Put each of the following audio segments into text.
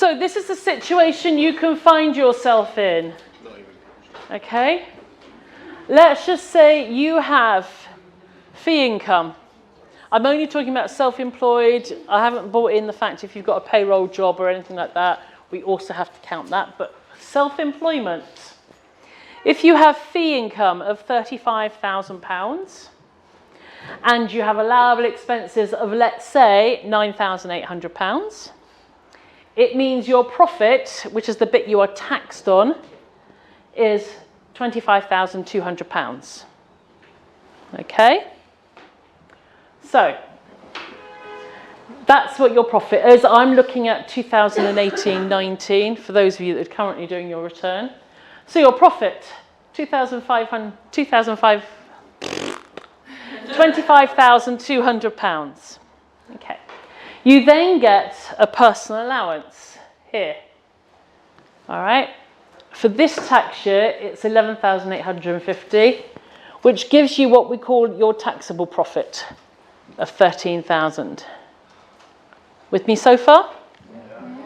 So this is the situation you can find yourself in. Okay? Let's just say you have fee income. I'm only talking about self-employed. I haven't brought in the fact if you've got a payroll job or anything like that, we also have to count that. But self-employment, if you have fee income of £35,000 and you have allowable expenses of, let's say, £9,800, it means your profit, which is the bit you are taxed on, is £25,200. Okay? So, that's what your profit is. I'm looking at 2018-19 for those of you that are currently doing your return. So your profit, £25,200. Okay. You then get a personal allowance here. All right. For this tax year, it's 11,850, which gives you what we call your taxable profit of 13,000. With me so far? Yeah.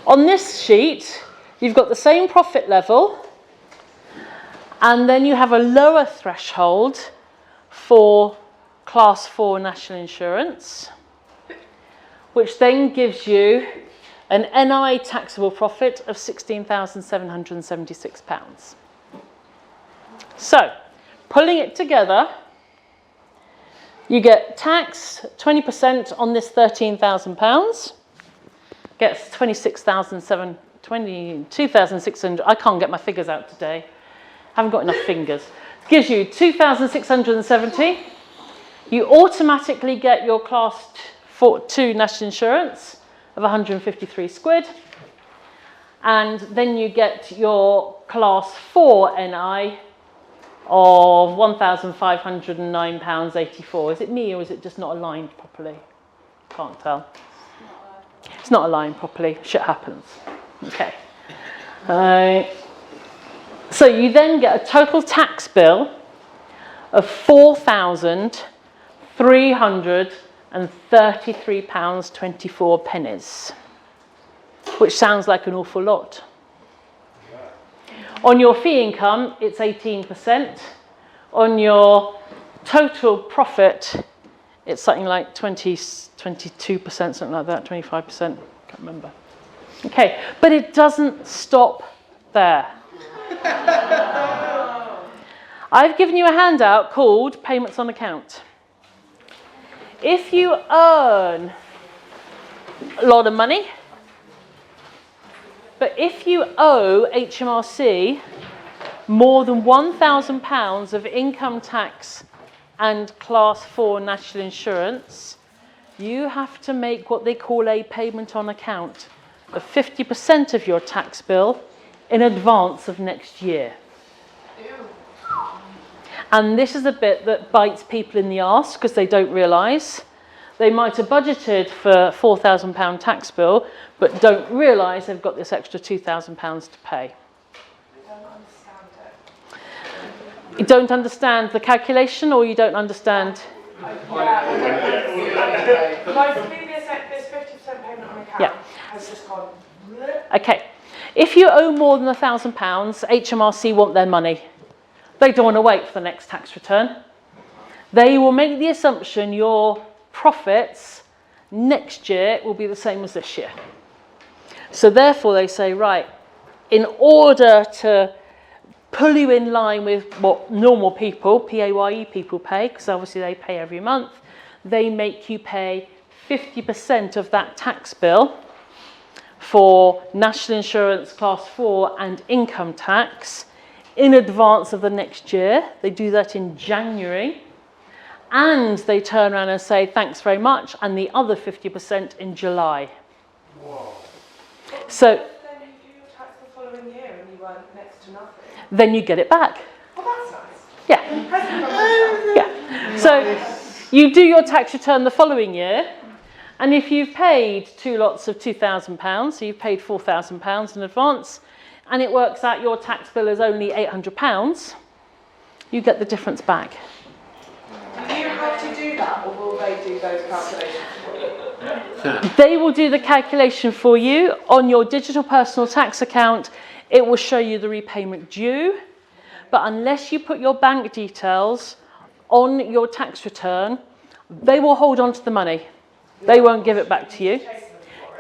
On this sheet, you've got the same profit level, and then you have a lower threshold for Class 4 National Insurance, which then gives you an NI taxable profit of £16,776. So, pulling it together, you get tax 20% on this £13,000, gets 22,600. I can't get my figures out today. Haven't got enough fingers. Gives you 2,670. You automatically get your Class 2 National Insurance of 153 quid. And then you get your Class 4 NI of £1,509.84. Is it me or is it just not aligned properly? Can't tell. It's not aligned properly. Shit happens. Okay. So you then get a total tax bill of £4,333.24, which sounds like an awful lot. On your fee income, it's 18%. On your total profit, it's something like 22%, something like that, 25%. Can't remember. Okay, but it doesn't stop there. I've given you a handout called Payments on Account. If you earn a lot of money, but if you owe HMRC more than £1,000 of income tax and Class 4 National Insurance, you have to make what they call a payment on account of 50% of your tax bill in advance of next year. And this is a bit that bites people in the arse because they don't realise. They might have budgeted for a £4,000 tax bill, but don't realise they've got this extra £2,000 to pay. You don't understand the calculation, or you don't understand? My previous, this 50% payment on account has just gone. Okay. If you owe more than £1,000, HMRC want their money. They don't want to wait for the next tax return. They will make the assumption your profits next year will be the same as this year. So therefore they say, right, in order to pull you in line with what normal people, PAYE people pay, because obviously they pay every month, they make you pay 50% of that tax bill for national insurance, Class 4 and income tax in advance of the next year. They do that in January. And they turn around and say, thanks very much, and the other 50% in July. Whoa. So then if you do your tax the following year and you earn next to nothing, then you get it back. Oh, that's nice. Yeah. Yeah. So you do your tax return the following year, and if you've paid two lots of £2,000, so you've paid £4,000 in advance, and it works out your tax bill is only £800, you get the difference back. Do you have to do that, or will they do those calculations for you? They will do the calculation for you. On your digital personal tax account, it will show you the repayment due. But unless you put your bank details on your tax return, they will hold on to the money. They won't give it back to you.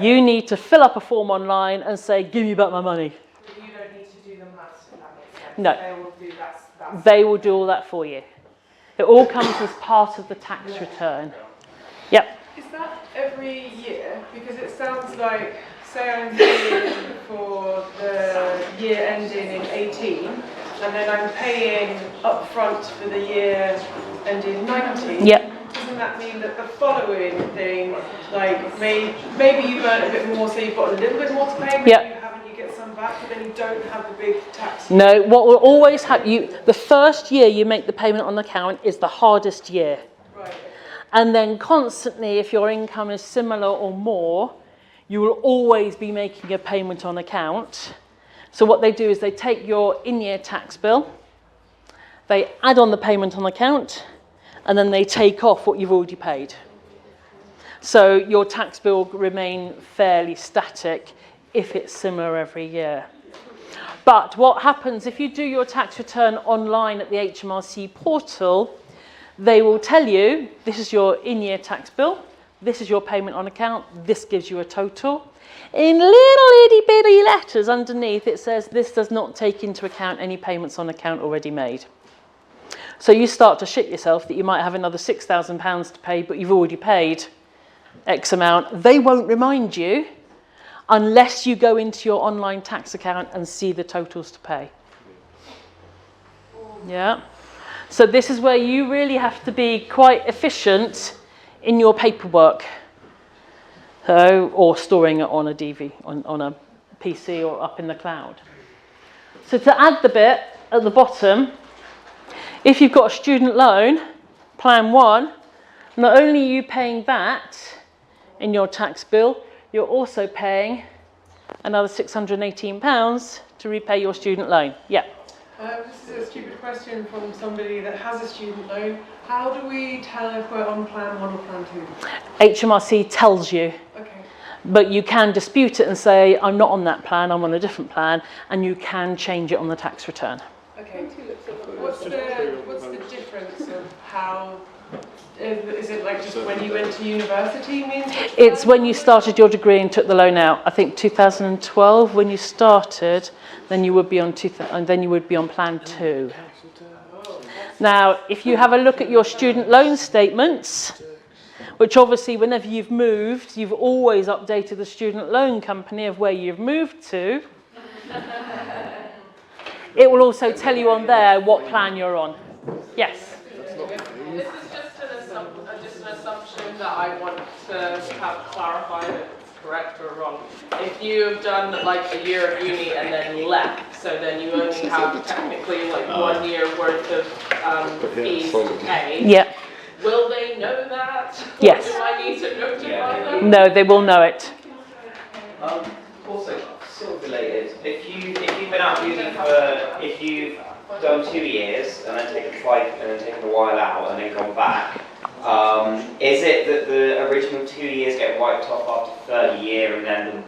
You need to fill up a form online and say, give me back my money. But you don't need to do them that, if that makes sense. No. They will do that. They will do all that for you. It all comes as part of the tax return. Yep. Is that every year? Because it sounds like, say I'm paying for the year ending in 18, and then I'm paying upfront for the year ending 19. Yep. Doesn't that mean that the following thing, like maybe you've earned a bit more, so you've got a little bit more to pay, maybe Yep. you haven't, you get some back, but then you don't have the big tax? No, what will always happen, the first year you make the payment on account is the hardest year. Right. And then constantly, if your income is similar or more, you will always be making a payment on account. So what they do is they take your in-year tax bill, they add on the payment on account, and then they take off what you've already paid. So your tax bill will remain fairly static if it's similar every year. But what happens if you do your tax return online at the HMRC portal, they will tell you, this is your in-year tax bill, this is your payment on account, this gives you a total. In little itty bitty letters underneath, it says this does not take into account any payments on account already made. So you start to shit yourself that you might have another £6,000 to pay, but you've already paid X amount. They won't remind you unless you go into your online tax account and see the totals to pay. Yeah. So this is where you really have to be quite efficient in your paperwork. Or storing it on a DV, on a PC or up in the cloud. So to add the bit at the bottom, if you've got a student loan, Plan 1, not only are you paying that in your tax bill, you're also paying another £618 to repay your student loan. Yeah. This is a stupid question from somebody that has a student loan. How do we tell if we're on Plan 1 or Plan 2? HMRC tells you. Okay. But you can dispute it and say, I'm not on that plan, I'm on a different plan, and you can change it on the tax return. Okay. What's the difference of how, is it like just when you went to university means? It's when you started your degree and took the loan out. I think 2012 when you started, then you would be on Plan 2. Now, if you have a look at your student loan statements, which obviously whenever you've moved, you've always updated the student loan company of where you've moved to. It will also tell you on there what plan you're on. Yes? This is just an assumption that I want to have clarified if it's correct or wrong. If you've done like a year of uni and then left, so then you only have technically like 1 year worth of fees to pay. Yeah. Will they know that? Yes. Or do I need to notify them? No, they will know it. Also, sort of related, if you've been out of uni if you've done 2 years and then taken a while out and then gone back, is it that the original 2 years get wiped off after the third year and then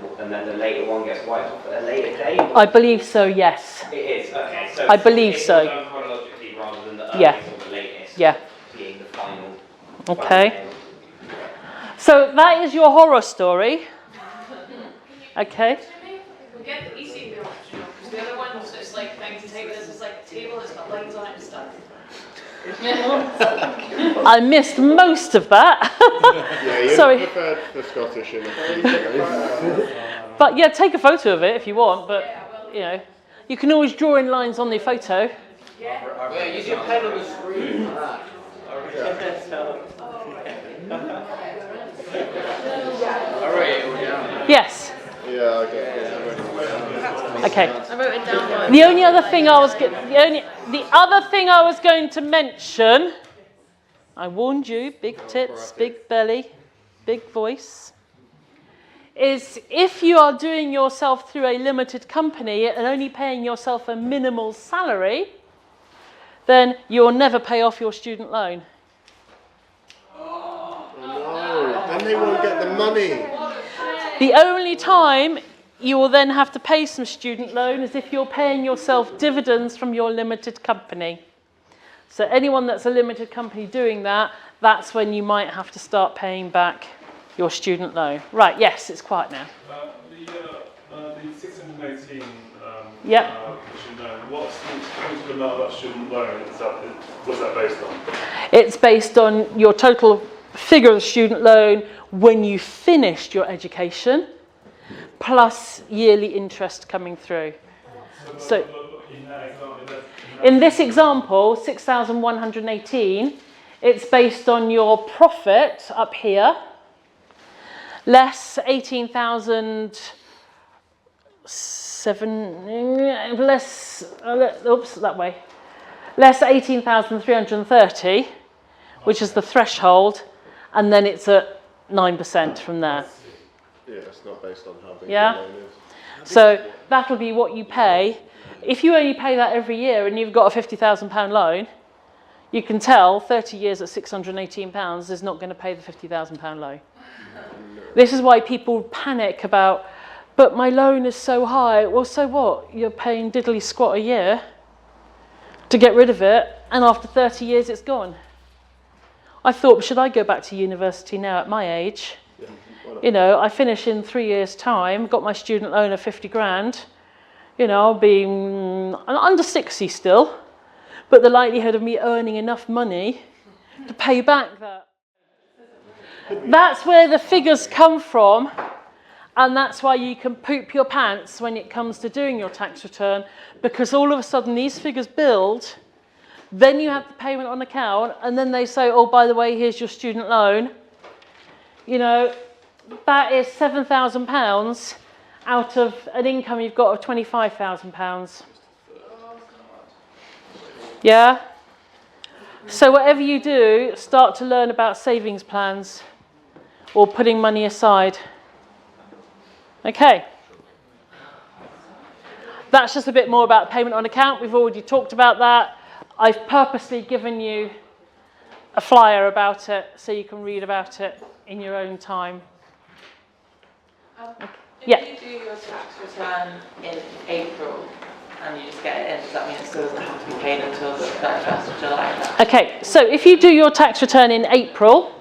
the later one gets wiped off at a later date? I believe so, yes. It is, okay. So I believe it's so. done chronologically rather than the earliest Yeah. or the latest Yeah. being the final. Okay. So that is your horror story. Okay. We get the easy bit option because the other one's just like things to take with us. It's like a table, it's got lines on it and stuff. I missed most of that. Yeah, you Sorry. preferred the Scottish in But yeah, take a photo of it if you want, but you know, you can always draw in lines on the photo. Yeah, you can pen on the screen for that. Yes. Yeah, okay. Okay. I wrote it down. The only other thing I was going to mention, I warned you, big tits, big belly, big voice, is if you are doing yourself through a limited company and only paying yourself a minimal salary, then you'll never pay off your student loan. No, then they won't get the money. The only time you will then have to pay some student loan is if you're paying yourself dividends from your limited company. So anyone that's a limited company doing that, that's when you might have to start paying back your student loan. Right, yes, it's quiet now. The 618 Yep. student loan, what's the total amount of that student loan? What's that based on? It's based on your total figure of the student loan when you finished your education, plus yearly interest coming through. So in this example, 6,118, it's based on your profit up here, less 18,330, which is the threshold, and then it's at 9% from there. Yeah, it's not based on how big Yeah. the loan is. So that'll be what you pay. If you only pay that every year and you've got a £50,000 loan, you can tell 30 years at £618 is not going to pay the £50,000 loan. This is why people panic about, but my loan is so high. Well, so what? You're paying diddly squat a year to get rid of it, and after 30 years it's gone. I thought, should I go back to university now at my age? Yeah, why not? You know, I finish in 3 years' time, got my student loan of 50 grand. You know, I'll be under 60 still, but the likelihood of me earning enough money to pay back that. That's where the figures come from, and that's why you can poop your pants when it comes to doing your tax return, because all of a sudden these figures build, then you have the payment on account, and then they say, oh, by the way, here's your student loan. You know, that is £7,000 out of an income you've got of £25,000. Yeah? So whatever you do, start to learn about savings plans or putting money aside. Okay. That's just a bit more about payment on account. We've already talked about that. I've purposely given you a flyer about it so you can read about it in your own time. Yeah. If you do your tax return in April and you just get it in, does that mean it still doesn't have to be paid until the 31st of July? Okay, so if you do your tax return in April,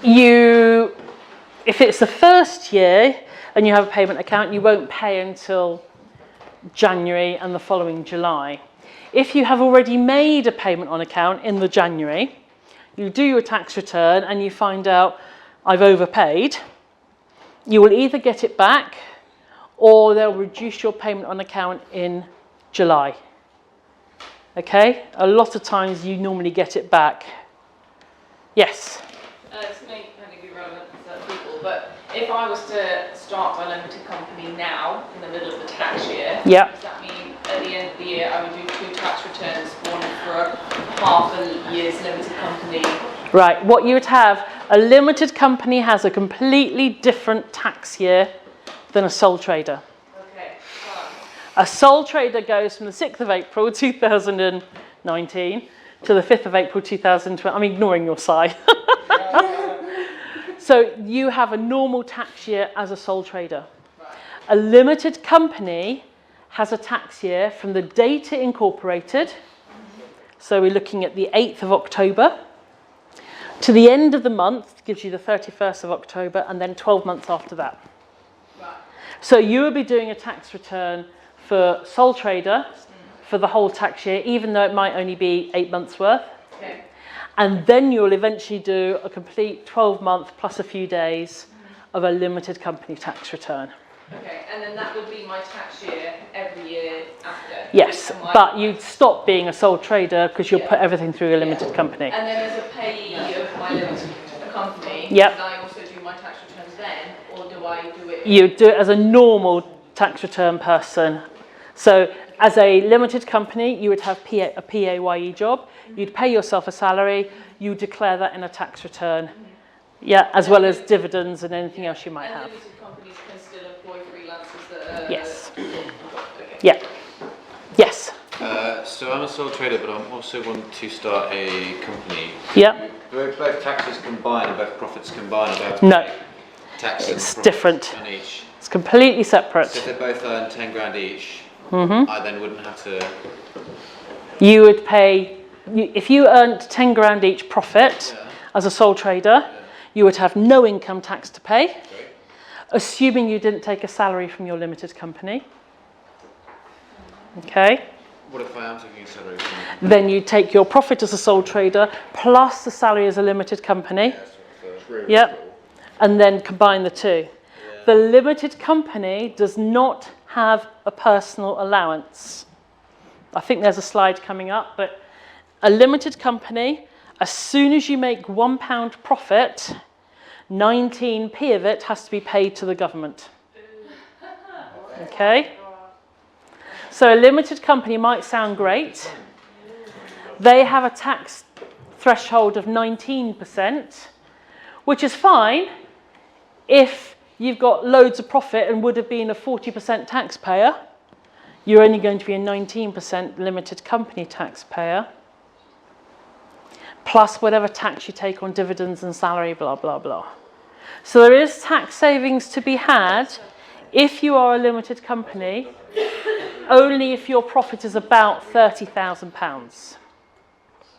if it's the first year and you have a payment account, you won't pay until January and the following July. If you have already made a payment on account in the January, you do your tax return and you find out I've overpaid, you will either get it back or they'll reduce your payment on account in July. Okay? A lot of times you normally get it back. Yes? This may kind of be relevant to certain people, but if I was to start my limited company now, in the middle of the tax year, Yep. does that mean at the end of the year I would do 2 tax returns, one for half a year's limited company? Right, what you would have, a limited company has a completely different tax year than a sole trader. Okay. A sole trader goes from the 6th of April 2019 to the 5th of April 2020. I'm ignoring your sigh. So you have a normal tax year as a sole trader. A limited company has a tax year from the date it incorporated. So we're looking at the 8th of October to the end of the month, gives you the 31st of October, and then 12 months after that. Right. So you will be doing a tax return for sole trader for the whole tax year, even though it might only be 8 months worth. Okay. And then you'll eventually do a complete 12-month plus a few days of a limited company tax return. Okay, and then that would be my tax year every year after? Yes, And but you'd stop being a sole trader because you'll Yeah. put everything through a limited company. And then as a payee of my limited company, Yep. do I also do my tax returns then, or do I do it? You do it as a normal tax return person. So as a limited company, you would have a PAYE job. You'd pay yourself a salary. You declare that in a tax return. Yeah, as well as dividends and anything else you might And have. limited companies can still employ freelancers that are... Yes. Okay. Yeah. Yes. So I'm a sole trader, but I'm also want to start a company. Yep. Both taxes combined and both profits combined are both No, tax it's and different. on each. It's completely So separate. if they both earn 10 grand each, I then wouldn't have to. You would pay, if you earned 10 grand each profit as a sole trader, you would have no income tax to pay, assuming you didn't take a salary from your limited company. Okay? What if I am taking a salary? Then you take your profit as a sole trader plus the salary as a limited company. Yep. And then combine the two. The limited company does not have a personal allowance. I think there's a slide coming up, but a limited company, as soon as you make £1 profit, 19p of it has to be paid to the government. Okay? So a limited company might sound great. They have a tax threshold of 19%, which is fine if you've got loads of profit and would have been a 40% taxpayer. You're only going to be a 19% limited company taxpayer, plus whatever tax you take on dividends and salary, blah, blah, blah. So there is tax savings to be had if you are a limited company, only if your profit is about £30,000.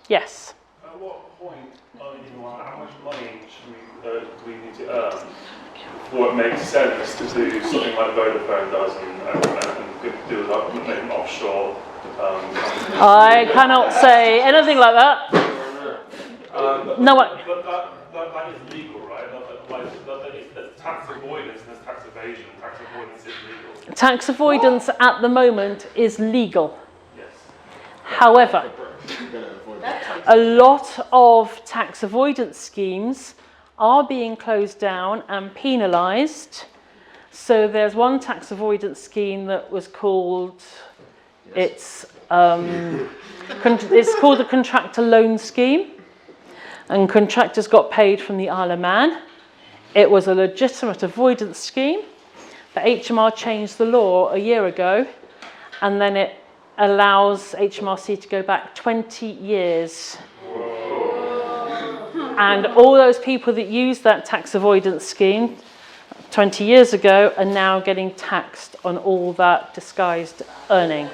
Yes? At what point, how much money do we need to earn before it makes sense to do something like Vodafone does and do like maybe offshore? I cannot say anything like that. No, what? But that is legal, right? There's tax avoidance and there's tax evasion. Tax avoidance is legal. Tax avoidance at the moment is legal. Yes. However, a lot of tax avoidance schemes are being closed down and penalised. So there's one tax avoidance scheme that was called, it's called the contractor loan scheme, and contractors got paid from the Isle of Man. It was a legitimate avoidance scheme. The HMR changed the law a year ago, and then it allows HMRC to go back 20 years. And all those people that used that tax avoidance scheme 20 years ago are now getting taxed on all that disguised earning.